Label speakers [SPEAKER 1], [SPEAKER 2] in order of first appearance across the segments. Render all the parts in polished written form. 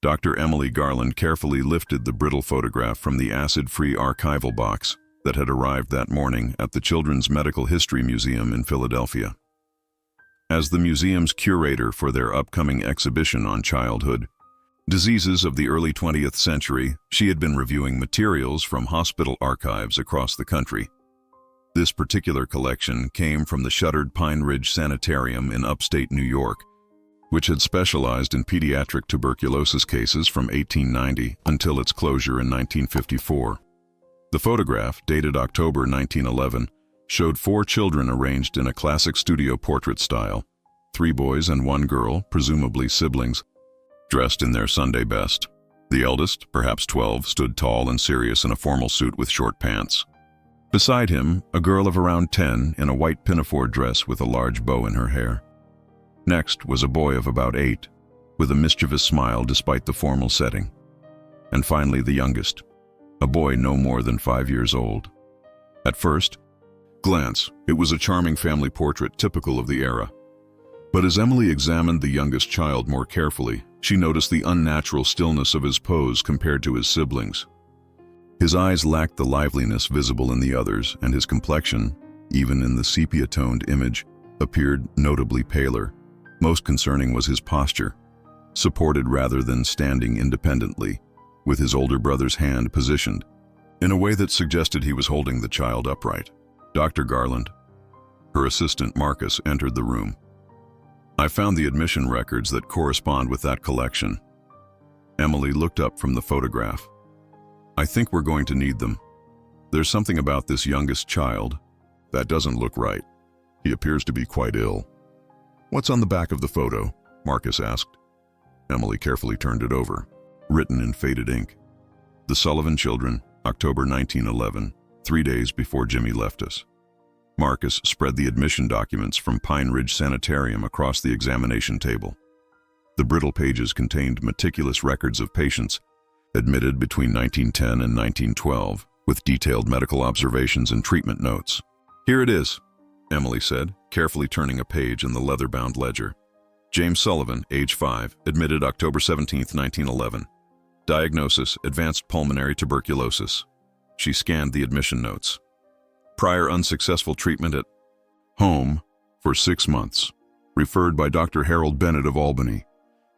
[SPEAKER 1] Dr. Emily Garland carefully lifted the brittle photograph from the acid-free archival box that had arrived that morning at the Children's Medical History Museum in Philadelphia. As the museum's curator for their upcoming exhibition on childhood diseases of the early 20th century, she had been reviewing materials from hospital archives across the country. This particular collection came from the shuttered Pine Ridge Sanitarium in upstate New York, which had specialized in pediatric tuberculosis cases from 1890 until its closure in 1954. The photograph, dated October 1911, showed 4 children arranged in a classic studio portrait style, 3 boys and 1 girl, presumably siblings, dressed in their Sunday best. The eldest, perhaps 12, stood tall and serious in a formal suit with short pants. Beside him, a girl of around 10 in a white pinafore dress with a large bow in her hair. Next was a boy of about 8, with a mischievous smile despite the formal setting. And finally the youngest, a boy no more than 5 years old. At first glance, it was a charming family portrait typical of the era. But as Emily examined the youngest child more carefully, she noticed the unnatural stillness of his pose compared to his siblings. His eyes lacked the liveliness visible in the others, and his complexion, even in the sepia-toned image, appeared notably paler. Most concerning was his posture, supported rather than standing independently, with his older brother's hand positioned in a way that suggested he was holding the child upright. Dr. Garland, her assistant Marcus, entered the room. "I found the admission records that correspond with that collection." Emily looked up from the photograph. "I think we're going to need them. There's something about this youngest child that doesn't look right. He appears to be quite ill." "What's on the back of the photo?" Marcus asked. Emily carefully turned it over. Written in faded ink, "The Sullivan Children, October 1911, 3 days before Jimmy left us." Marcus spread the admission documents from Pine Ridge Sanitarium across the examination table. The brittle pages contained meticulous records of patients admitted between 1910 and 1912, with detailed medical observations and treatment notes. "Here it is," Emily said, carefully turning a page in the leather-bound ledger. "James Sullivan, age 5, admitted October 17, 1911. Diagnosis, advanced pulmonary tuberculosis." She scanned the admission notes. "Prior unsuccessful treatment at home for 6 months. Referred by Dr. Harold Bennett of Albany.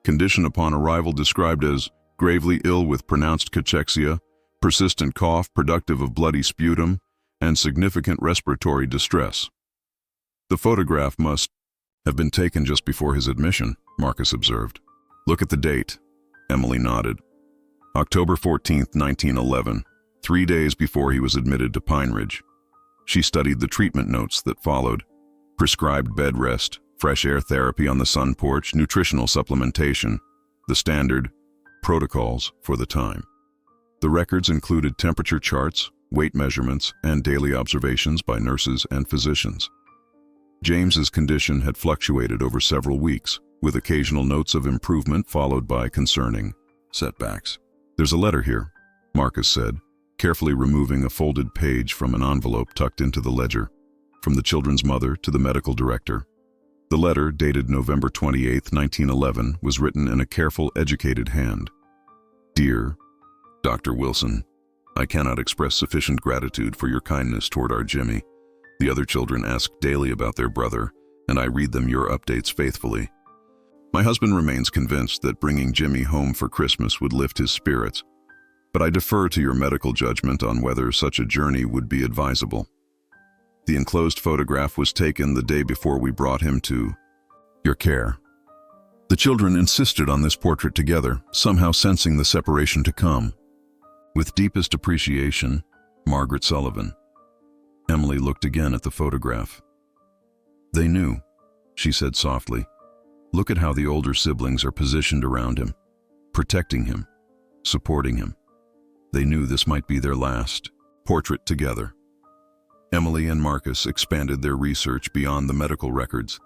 [SPEAKER 1] Condition upon arrival described as gravely ill with pronounced cachexia, persistent cough productive of bloody sputum, and significant respiratory distress." "The photograph must have been taken just before his admission," Marcus observed. "Look at the date." Emily nodded. "October 14, 1911, 3 days before he was admitted to Pine Ridge." She studied the treatment notes that followed: prescribed bed rest, fresh air therapy on the sun porch, nutritional supplementation, the standard protocols for the time. The records included temperature charts, weight measurements, and daily observations by nurses and physicians. James's condition had fluctuated over several weeks, with occasional notes of improvement followed by concerning setbacks. "There's a letter here," Marcus said, carefully removing a folded page from an envelope tucked into the ledger, from the children's mother to the medical director. The letter, dated November 28, 1911, was written in a careful, educated hand. "Dear Dr. Wilson, I cannot express sufficient gratitude for your kindness toward our Jimmy. The other children ask daily about their brother, and I read them your updates faithfully. My husband remains convinced that bringing Jimmy home for Christmas would lift his spirits, but I defer to your medical judgment on whether such a journey would be advisable. The enclosed photograph was taken the day before we brought him to your care." The children insisted on this portrait together, somehow sensing the separation to come. "With deepest appreciation, Margaret Sullivan." Emily looked again at the photograph. "They knew," she said softly. "Look at how the older siblings are positioned around him, protecting him, supporting him. They knew this might be their last portrait together." Emily and Marcus expanded their research beyond the medical records,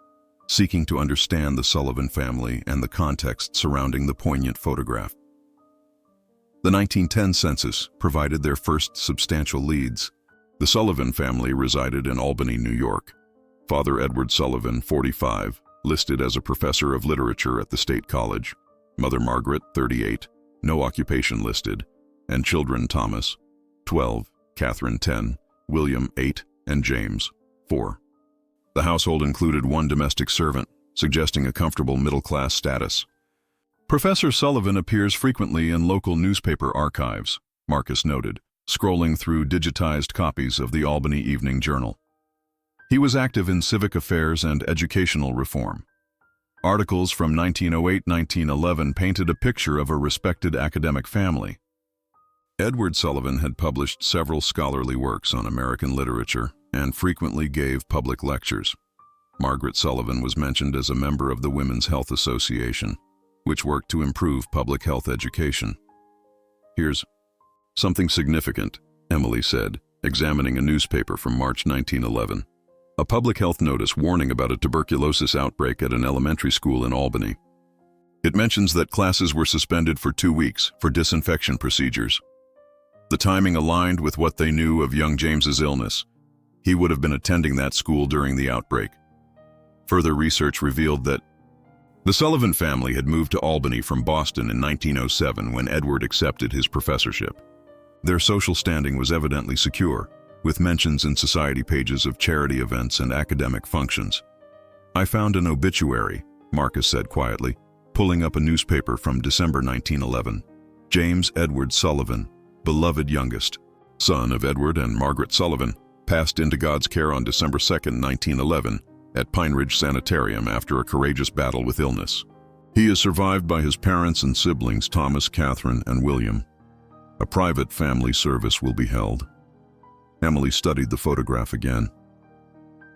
[SPEAKER 1] seeking to understand the Sullivan family and the context surrounding the poignant photograph. The 1910 census provided their first substantial leads. The Sullivan family resided in Albany, New York. Father Edward Sullivan, 45, listed as a professor of literature at the State College. Mother Margaret, 38, no occupation listed, and children Thomas, 12, Catherine, 10, William, 8, and James, 4. The household included one domestic servant, suggesting a comfortable middle-class status. Professor Sullivan appears frequently in local newspaper archives, Marcus noted, scrolling through digitized copies of the Albany Evening Journal. He was active in civic affairs and educational reform. Articles from 1908-1911 painted a picture of a respected academic family. Edward Sullivan had published several scholarly works on American literature and frequently gave public lectures. Margaret Sullivan was mentioned as a member of the Women's Health Association, which worked to improve public health education. Here's something significant, Emily said, examining a newspaper from March 1911. A public health notice warning about a tuberculosis outbreak at an elementary school in Albany. It mentions that classes were suspended for 2 weeks for disinfection procedures. The timing aligned with what they knew of young James's illness. He would have been attending that school during the outbreak. Further research revealed that the Sullivan family had moved to Albany from Boston in 1907 when Edward accepted his professorship. Their social standing was evidently secure, with mentions in society pages of charity events and academic functions. I found an obituary, Marcus said quietly, pulling up a newspaper from December 1911. James Edward Sullivan, beloved youngest, son of Edward and Margaret Sullivan, passed into God's care on December 2, 1911, at Pine Ridge Sanitarium after a courageous battle with illness. He is survived by his parents and siblings Thomas, Catherine, and William. A private family service will be held. Emily studied the photograph again.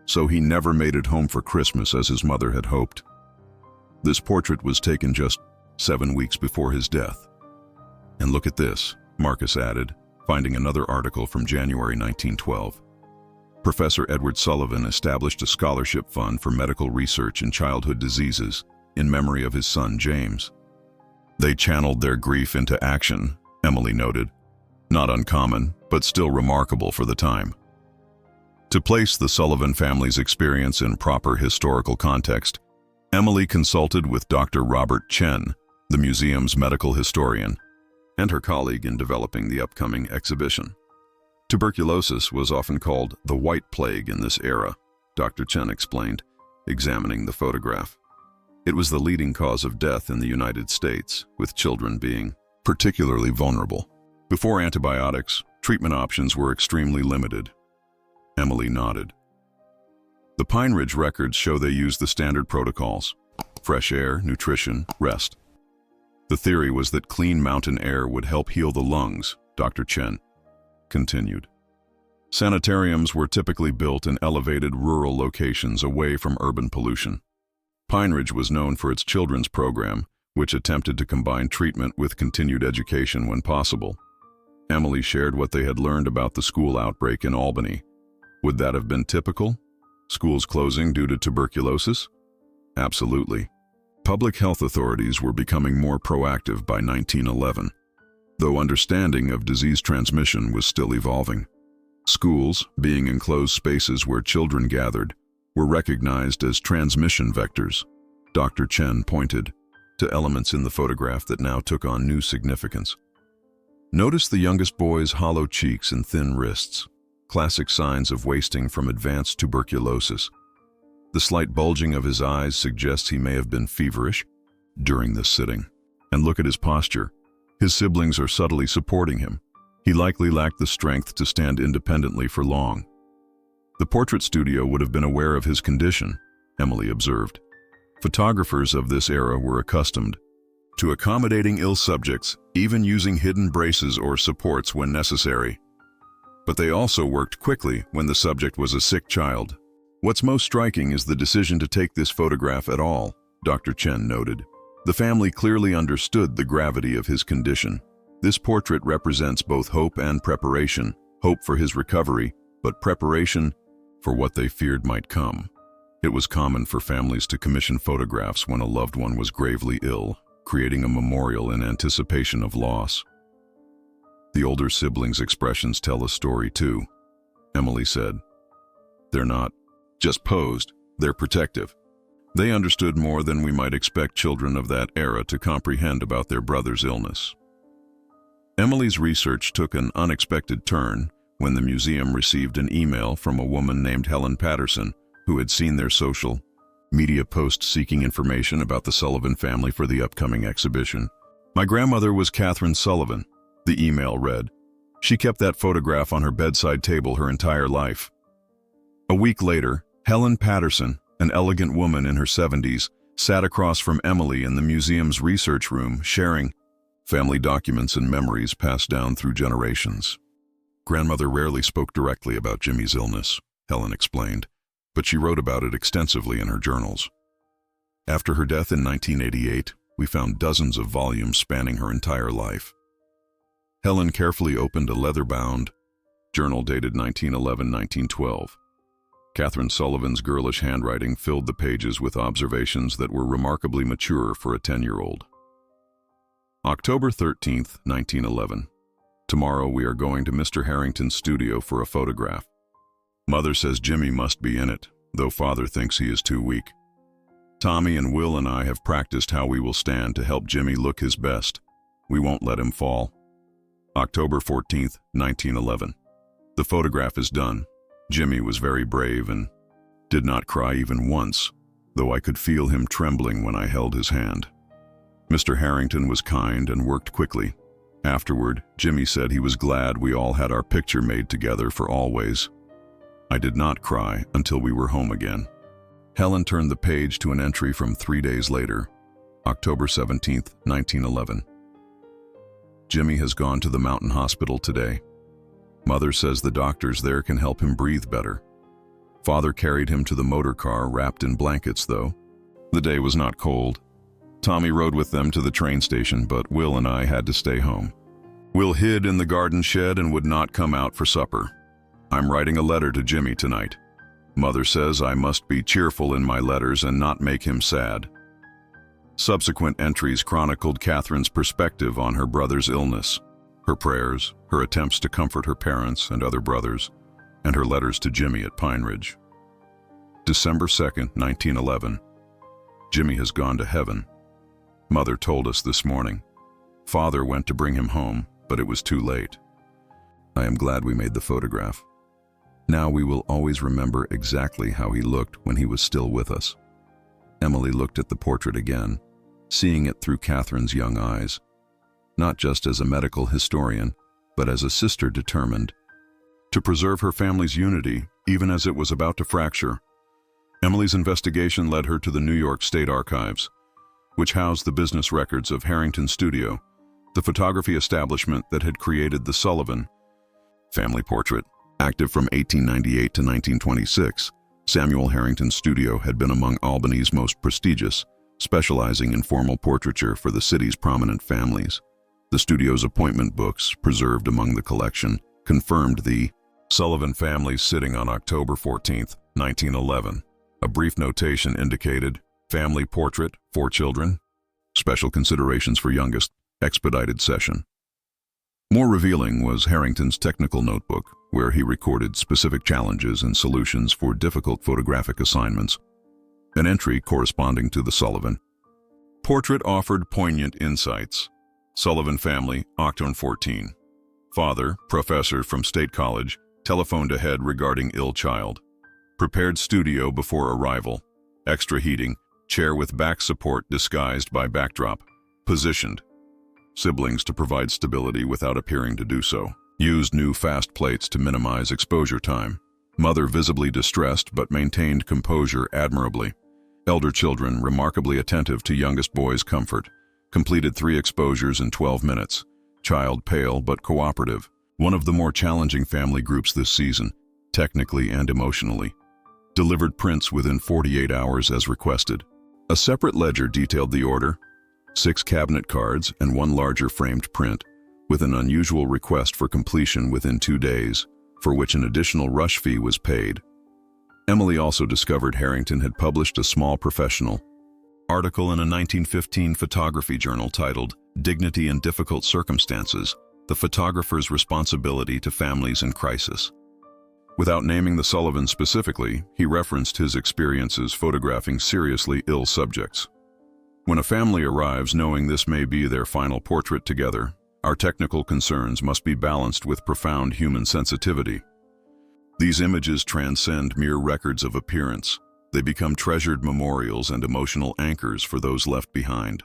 [SPEAKER 1] So he never made it home for Christmas as his mother had hoped. This portrait was taken just 7 weeks before his death. And look at this, Marcus added, finding another article from January 1912. Professor Edward Sullivan established a scholarship fund for medical research in childhood diseases in memory of his son James. They channeled their grief into action, Emily noted. Not uncommon, but still remarkable for the time. To place the Sullivan family's experience in proper historical context, Emily consulted with Dr. Robert Chen, the museum's medical historian, and her colleague in developing the upcoming exhibition. Tuberculosis was often called the White Plague in this era, Dr. Chen explained, examining the photograph. It was the leading cause of death in the United States, with children being particularly vulnerable. Before antibiotics, treatment options were extremely limited. Emily nodded. The Pine Ridge records show they used the standard protocols: fresh air, nutrition, rest. The theory was that clean mountain air would help heal the lungs, Dr. Chen continued. Sanitariums were typically built in elevated rural locations away from urban pollution. Pine Ridge was known for its children's program, which attempted to combine treatment with continued education when possible. Emily shared what they had learned about the school outbreak in Albany. Would that have been typical? Schools closing due to tuberculosis? Absolutely. Public health authorities were becoming more proactive by 1911, though understanding of disease transmission was still evolving. Schools, being enclosed spaces where children gathered, were recognized as transmission vectors. Dr. Chen pointed to elements in the photograph that now took on new significance. Notice the youngest boy's hollow cheeks and thin wrists, classic signs of wasting from advanced tuberculosis. The slight bulging of his eyes suggests he may have been feverish during this sitting. And look at his posture. His siblings are subtly supporting him. He likely lacked the strength to stand independently for long. The portrait studio would have been aware of his condition, Emily observed. Photographers of this era were accustomed to accommodating ill subjects, even using hidden braces or supports when necessary. But they also worked quickly when the subject was a sick child. What's most striking is the decision to take this photograph at all, Dr. Chen noted. The family clearly understood the gravity of his condition. This portrait represents both hope and preparation, hope for his recovery, but preparation for what they feared might come. It was common for families to commission photographs when a loved one was gravely ill, creating a memorial in anticipation of loss. The older siblings' expressions tell a story too, Emily said. They're not just posed, they're protective. They understood more than we might expect children of that era to comprehend about their brother's illness. Emily's research took an unexpected turn when the museum received an email from a woman named Helen Patterson, who had seen their social media post seeking information about the Sullivan family for the upcoming exhibition. "My grandmother was Catherine Sullivan," the email read. "She kept that photograph on her bedside table her entire life." A week later, Helen Patterson, an elegant woman in her 70s, sat across from Emily in the museum's research room, sharing family documents and memories passed down through generations. "Grandmother rarely spoke directly about Jimmy's illness," Helen explained, "but she wrote about it extensively in her journals. After her death in 1988, we found dozens of volumes spanning her entire life." Helen carefully opened a leather-bound journal dated 1911-1912. Catherine Sullivan's girlish handwriting filled the pages with observations that were remarkably mature for a 10-year-old. October 13th, 1911. "Tomorrow we are going to Mr. Harrington's studio for a photograph. Mother says Jimmy must be in it, though Father thinks he is too weak. Tommy and Will and I have practiced how we will stand to help Jimmy look his best. We won't let him fall." October 14th, 1911. "The photograph is done. Jimmy was very brave and did not cry even once, though I could feel him trembling when I held his hand. Mr. Harrington was kind and worked quickly. Afterward, Jimmy said he was glad we all had our picture made together for always. I did not cry until we were home again." Helen turned the page to an entry from 3 days later, October 17th, 1911. "Jimmy has gone to the mountain hospital today. Mother says the doctors there can help him breathe better. Father carried him to the motor car wrapped in blankets, though. The day was not cold. Tommy rode with them to the train station, but Will and I had to stay home. Will hid in the garden shed and would not come out for supper. I'm writing a letter to Jimmy tonight. Mother says I must be cheerful in my letters and not make him sad." Subsequent entries chronicled Catherine's perspective on her brother's illness, her prayers, her attempts to comfort her parents and other brothers, and her letters to Jimmy at Pine Ridge. December 2nd, 1911. "Jimmy has gone to heaven. Mother told us this morning. Father went to bring him home, but it was too late. I am glad we made the photograph. Now we will always remember exactly how he looked when he was still with us." Emily looked at the portrait again, seeing it through Catherine's young eyes, not just as a medical historian, but as a sister determined to preserve her family's unity, even as it was about to fracture. Emily's investigation led her to the New York State Archives, which housed the business records of Harrington Studio, the photography establishment that had created the Sullivan family portrait. Active from 1898 to 1926, Samuel Harrington's studio had been among Albany's most prestigious, specializing in formal portraiture for the city's prominent families. The studio's appointment books, preserved among the collection, confirmed the Sullivan family sitting on October 14th, 1911. A brief notation indicated, "Family portrait, 4 children. Special considerations for youngest, expedited session." More revealing was Harrington's technical notebook, where he recorded specific challenges and solutions for difficult photographic assignments. An entry corresponding to the Sullivan portrait offered poignant insights. Sullivan family, October 14. Father, professor from State College, telephoned ahead regarding ill child. Prepared studio before arrival. Extra heating, chair with back support disguised by backdrop. Positioned. Siblings to provide stability without appearing to do so. Used new fast plates to minimize exposure time. Mother visibly distressed but maintained composure admirably. Elder children remarkably attentive to youngest boy's comfort. Completed 3 exposures in 12 minutes. Child pale but cooperative. One of the more challenging family groups this season, technically and emotionally. Delivered prints within 48 hours as requested. A separate ledger detailed the order. 6 cabinet cards and 1 larger framed print, with an unusual request for completion within 2 days, for which an additional rush fee was paid. Emily also discovered Harrington had published a small professional article in a 1915 photography journal titled "Dignity in Difficult Circumstances: The Photographer's Responsibility to Families in Crisis." Without naming the Sullivans specifically, he referenced his experiences photographing seriously ill subjects. When a family arrives knowing this may be their final portrait together, our technical concerns must be balanced with profound human sensitivity. These images transcend mere records of appearance. They become treasured memorials and emotional anchors for those left behind.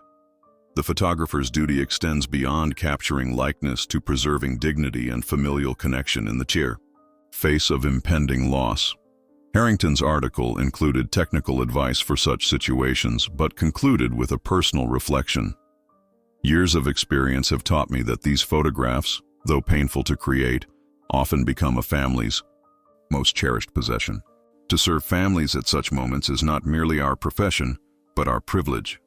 [SPEAKER 1] The photographer's duty extends beyond capturing likeness to preserving dignity and familial connection in the cheer. Face of impending loss. Harrington's article included technical advice for such situations, but concluded with a personal reflection. Years of experience have taught me that these photographs, though painful to create, often become a family's most cherished possession. To serve families at such moments is not merely our profession, but our privilege.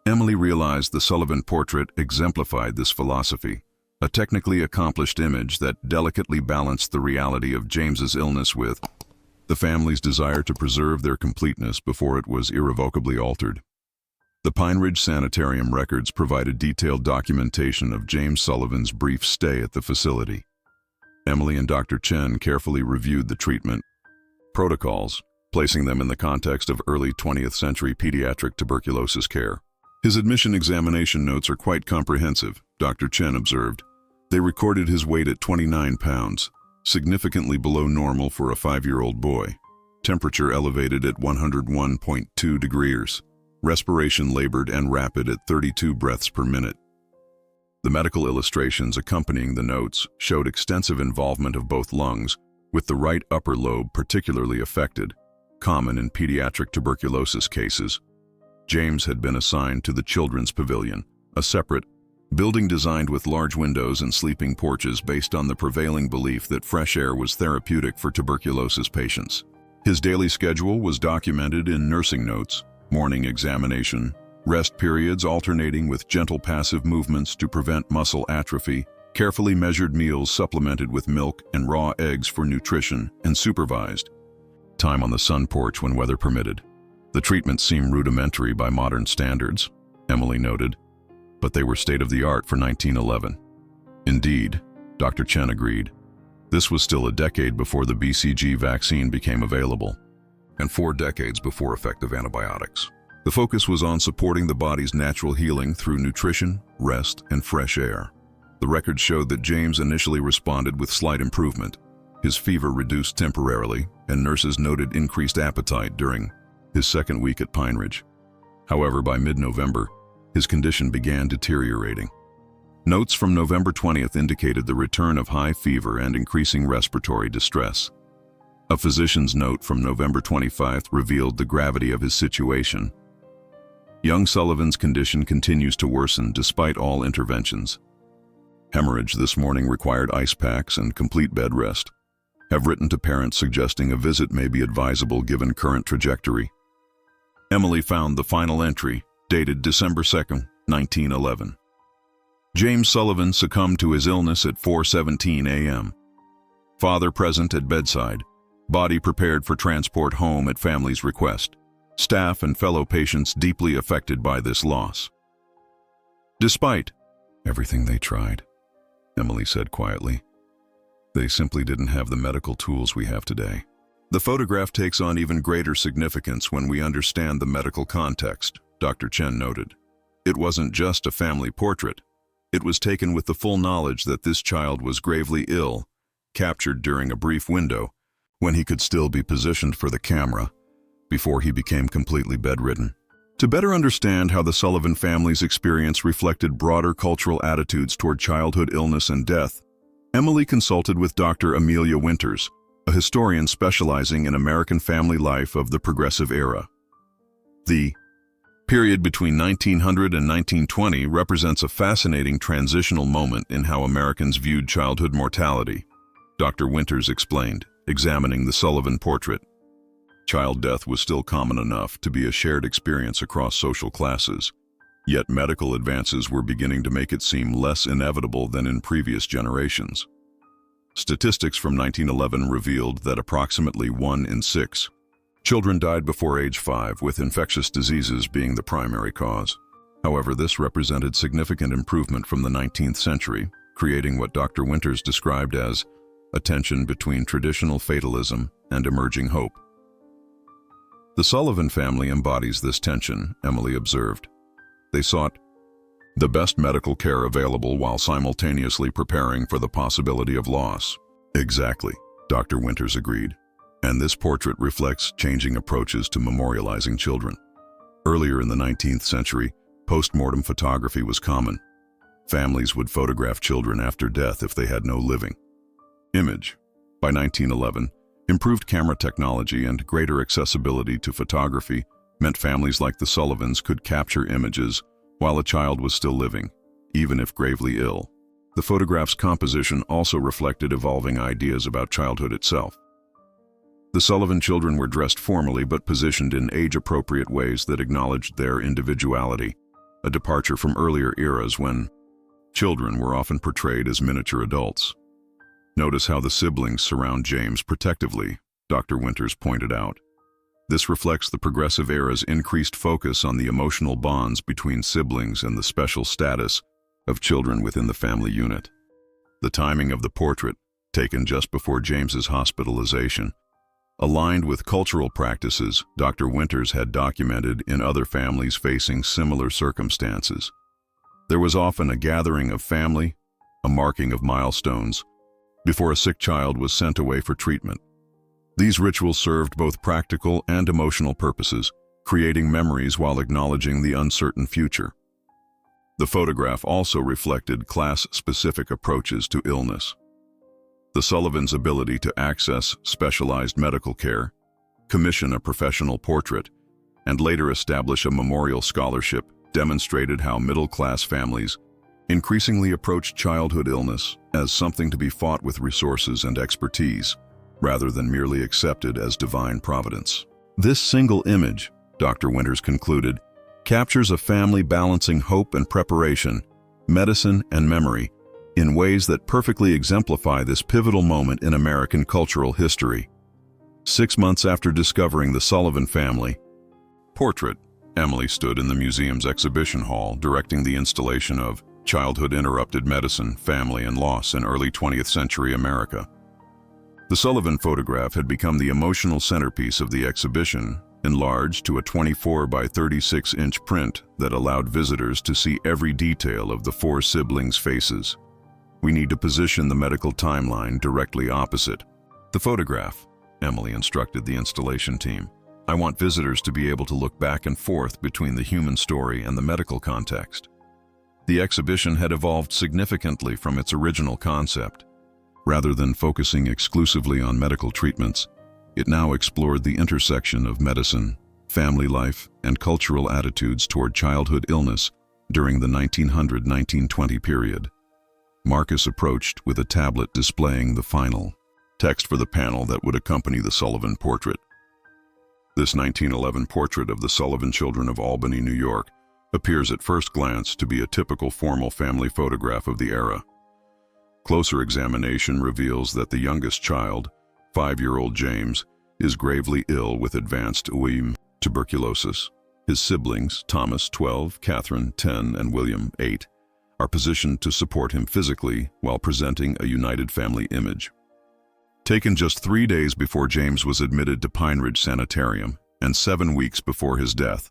[SPEAKER 1] Emily realized the Sullivan portrait exemplified this philosophy, a technically accomplished image that delicately balanced the reality of James's illness with the family's desire to preserve their completeness before it was irrevocably altered. The Pine Ridge Sanitarium records provided detailed documentation of James Sullivan's brief stay at the facility. Emily and Dr. Chen carefully reviewed the treatment protocols, placing them in the context of early 20th century pediatric tuberculosis care. His admission examination notes are quite comprehensive, Dr. Chen observed. They recorded his weight at 29 pounds, significantly below normal for a 5-year-old boy. Temperature elevated at 101.2 degrees. Respiration labored and rapid at 32 breaths per minute. The medical illustrations accompanying the notes showed extensive involvement of both lungs, with the right upper lobe particularly affected, common in pediatric tuberculosis cases. James had been assigned to the Children's Pavilion, a separate building designed with large windows and sleeping porches based on the prevailing belief that fresh air was therapeutic for tuberculosis patients. His daily schedule was documented in nursing notes, morning examination, rest periods alternating with gentle passive movements to prevent muscle atrophy, carefully measured meals supplemented with milk and raw eggs for nutrition, and supervised time on the sun porch when weather permitted. The treatments seem rudimentary by modern standards, Emily noted, but they were state-of-the-art for 1911. Indeed, Dr. Chen agreed. This was still a decade before the BCG vaccine became available, and 4 decades before effective antibiotics. The focus was on supporting the body's natural healing through nutrition, rest, and fresh air. The records showed that James initially responded with slight improvement. His fever reduced temporarily, and nurses noted increased appetite during his 2nd week at Pine Ridge. However, by mid-November, his condition began deteriorating. Notes from November 20th indicated the return of high fever and increasing respiratory distress. A physician's note from November 25th revealed the gravity of his situation. Young Sullivan's condition continues to worsen despite all interventions. Hemorrhage this morning required ice packs and complete bed rest. Have written to parents suggesting a visit may be advisable given current trajectory. Emily found the final entry, dated December 2nd, 1911. James Sullivan succumbed to his illness at 4:17 a.m. Father present at bedside. Body prepared for transport home at family's request. Staff and fellow patients deeply affected by this loss. Despite everything they tried, Emily said quietly, they simply didn't have the medical tools we have today. The photograph takes on even greater significance when we understand the medical context, Dr. Chen noted. It wasn't just a family portrait. It was taken with the full knowledge that this child was gravely ill, captured during a brief window, when he could still be positioned for the camera, before he became completely bedridden. To better understand how the Sullivan family's experience reflected broader cultural attitudes toward childhood illness and death, Emily consulted with Dr. Amelia Winters, a historian specializing in American family life of the Progressive Era. The period between 1900 and 1920 represents a fascinating transitional moment in how Americans viewed childhood mortality, Dr. Winters explained, examining the Sullivan portrait. Child death was still common enough to be a shared experience across social classes, yet medical advances were beginning to make it seem less inevitable than in previous generations. Statistics from 1911 revealed that approximately 1 in 6 children died before age 5, with infectious diseases being the primary cause. However, this represented significant improvement from the 19th century, creating what Dr. Winters described as a tension between traditional fatalism and emerging hope. The Sullivan family embodies this tension, Emily observed. They sought the best medical care available while simultaneously preparing for the possibility of loss. Exactly, Dr. Winters agreed. And this portrait reflects changing approaches to memorializing children. Earlier in the 19th century, post-mortem photography was common. Families would photograph children after death if they had no living image. By 1911, improved camera technology and greater accessibility to photography meant families like the Sullivans could capture images while a child was still living, even if gravely ill. The photograph's composition also reflected evolving ideas about childhood itself. The Sullivan children were dressed formally but positioned in age-appropriate ways that acknowledged their individuality, a departure from earlier eras when children were often portrayed as miniature adults. Notice how the siblings surround James protectively, Dr. Winters pointed out. This reflects the progressive era's increased focus on the emotional bonds between siblings and the special status of children within the family unit. The timing of the portrait, taken just before James's hospitalization, aligned with cultural practices Dr. Winters had documented in other families facing similar circumstances. There was often a gathering of family, a marking of milestones, before a sick child was sent away for treatment. These rituals served both practical and emotional purposes, creating memories while acknowledging the uncertain future. The photograph also reflected class-specific approaches to illness. The Sullivans' ability to access specialized medical care, commission a professional portrait, and later establish a memorial scholarship demonstrated how middle-class families increasingly approached childhood illness as something to be fought with resources and expertise, rather than merely accepted as divine providence. This single image, Dr. Winters concluded, captures a family balancing hope and preparation, medicine and memory, in ways that perfectly exemplify this pivotal moment in American cultural history. 6 months after discovering the Sullivan family portrait, Emily stood in the museum's exhibition hall directing the installation of Childhood Interrupted Medicine, Family and Loss in Early 20th Century America. The Sullivan photograph had become the emotional centerpiece of the exhibition, enlarged to a 24 by 36-inch print that allowed visitors to see every detail of the 4 siblings' faces. We need to position the medical timeline directly opposite the photograph, Emily instructed the installation team. I want visitors to be able to look back and forth between the human story and the medical context. The exhibition had evolved significantly from its original concept. Rather than focusing exclusively on medical treatments, it now explored the intersection of medicine, family life, and cultural attitudes toward childhood illness during the 1900-1920 period. Marcus approached with a tablet displaying the final text for the panel that would accompany the Sullivan portrait. This 1911 portrait of the Sullivan children of Albany, New York, appears at first glance to be a typical formal family photograph of the era. Closer examination reveals that the youngest child, 5-year-old James, is gravely ill with advanced tuberculosis. His siblings, Thomas, 12, Catherine, 10, and William, 8, are positioned to support him physically while presenting a united family image. Taken just 3 days before James was admitted to Pine Ridge Sanitarium and 7 weeks before his death,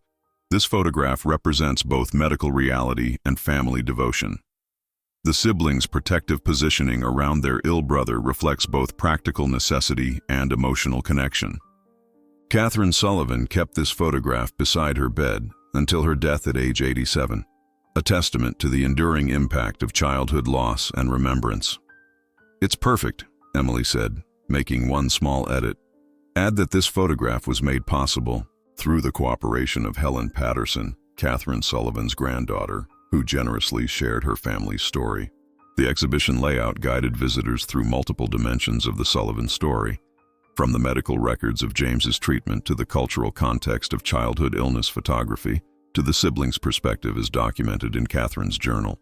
[SPEAKER 1] this photograph represents both medical reality and family devotion. The siblings' protective positioning around their ill brother reflects both practical necessity and emotional connection. Catherine Sullivan kept this photograph beside her bed until her death at age 87, a testament to the enduring impact of childhood loss and remembrance. "It's perfect," Emily said, making one small edit. Add that this photograph was made possible through the cooperation of Helen Patterson, Catherine Sullivan's granddaughter, who generously shared her family's story. The exhibition layout guided visitors through multiple dimensions of the Sullivan story, from the medical records of James's treatment to the cultural context of childhood illness photography to the siblings' perspective as documented in Catherine's journal.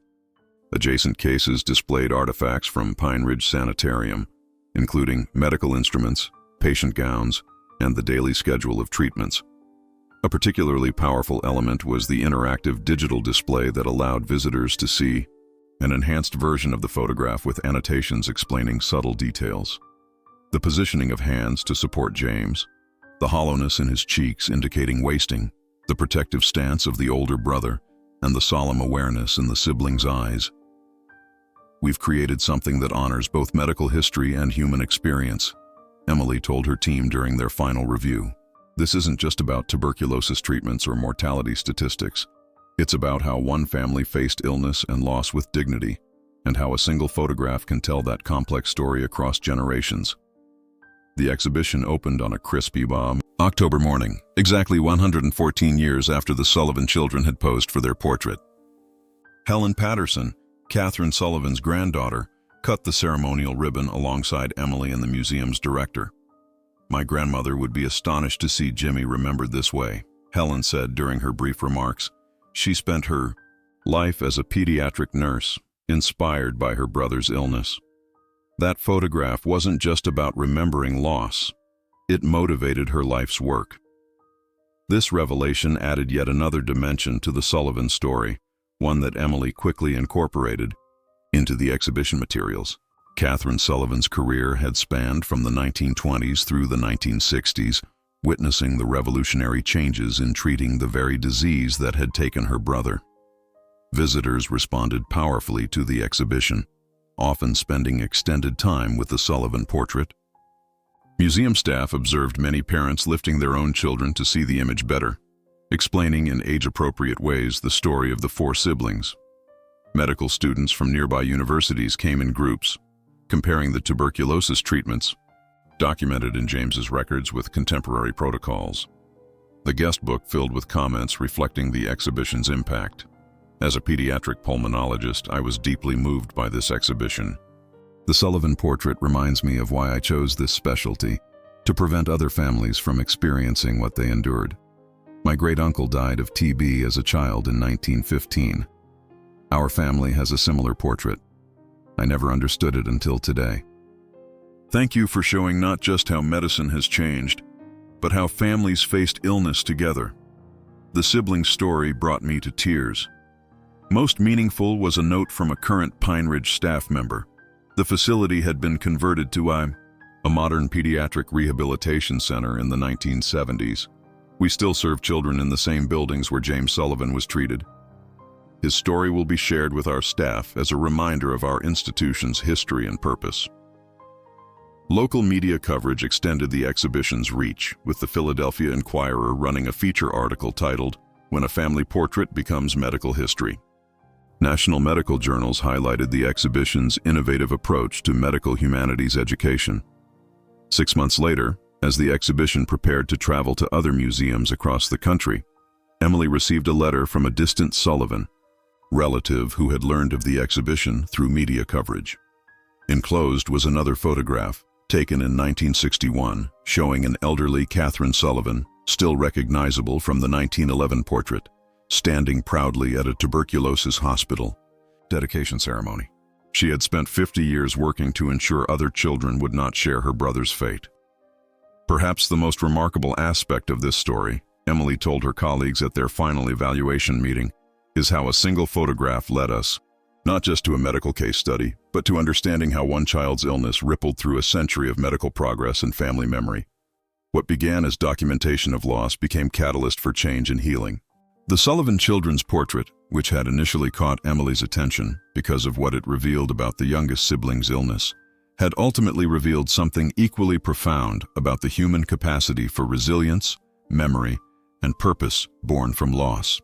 [SPEAKER 1] Adjacent cases displayed artifacts from Pine Ridge Sanitarium, including medical instruments, patient gowns, and the daily schedule of treatments. A particularly powerful element was the interactive digital display that allowed visitors to see an enhanced version of the photograph with annotations explaining subtle details. The positioning of hands to support James, the hollowness in his cheeks indicating wasting, the protective stance of the older brother, and the solemn awareness in the sibling's eyes. We've created something that honors both medical history and human experience, Emily told her team during their final review. This isn't just about tuberculosis treatments or mortality statistics. It's about how one family faced illness and loss with dignity, and how a single photograph can tell that complex story across generations. The exhibition opened on a crispy October morning, exactly 114 years after the Sullivan children had posed for their portrait. Helen Patterson, Catherine Sullivan's granddaughter, cut the ceremonial ribbon alongside Emily and the museum's director. "My grandmother would be astonished to see Jimmy remembered this way," Helen said during her brief remarks. She spent her life as a pediatric nurse, inspired by her brother's illness. That photograph wasn't just about remembering loss. It motivated her life's work. This revelation added yet another dimension to the Sullivan story, one that Emily quickly incorporated into the exhibition materials. Catherine Sullivan's career had spanned from the 1920s through the 1960s, witnessing the revolutionary changes in treating the very disease that had taken her brother. Visitors responded powerfully to the exhibition, often spending extended time with the Sullivan portrait. Museum staff observed many parents lifting their own children to see the image better, explaining in age-appropriate ways the story of the four siblings. Medical students from nearby universities came in groups, comparing the tuberculosis treatments, documented in James's records with contemporary protocols. The guest book filled with comments reflecting the exhibition's impact. As a pediatric pulmonologist, I was deeply moved by this exhibition. The Sullivan portrait reminds me of why I chose this specialty, to prevent other families from experiencing what they endured. My great-uncle died of TB as a child in 1915. Our family has a similar portrait. I never understood it until today. Thank you for showing not just how medicine has changed, but how families faced illness together. The sibling story brought me to tears. Most meaningful was a note from a current Pine Ridge staff member. The facility had been converted to a modern pediatric rehabilitation center in the 1970s. We still serve children in the same buildings where James Sullivan was treated. His story will be shared with our staff as a reminder of our institution's history and purpose. Local media coverage extended the exhibition's reach, with the Philadelphia Inquirer running a feature article titled, "When a Family Portrait Becomes Medical History." National medical journals highlighted the exhibition's innovative approach to medical humanities education. 6 months later, as the exhibition prepared to travel to other museums across the country, Emily received a letter from a distant Sullivan relative who had learned of the exhibition through media coverage. Enclosed was another photograph, taken in 1961, showing an elderly Catherine Sullivan, still recognizable from the 1911 portrait, standing proudly at a tuberculosis hospital dedication ceremony. She had spent 50 years working to ensure other children would not share her brother's fate. Perhaps the most remarkable aspect of this story, Emily told her colleagues at their final evaluation meeting, is how a single photograph led us, not just to a medical case study, but to understanding how one child's illness rippled through a century of medical progress and family memory. What began as documentation of loss became catalyst for change and healing. The Sullivan children's portrait, which had initially caught Emily's attention because of what it revealed about the youngest sibling's illness, had ultimately revealed something equally profound about the human capacity for resilience, memory, and purpose born from loss.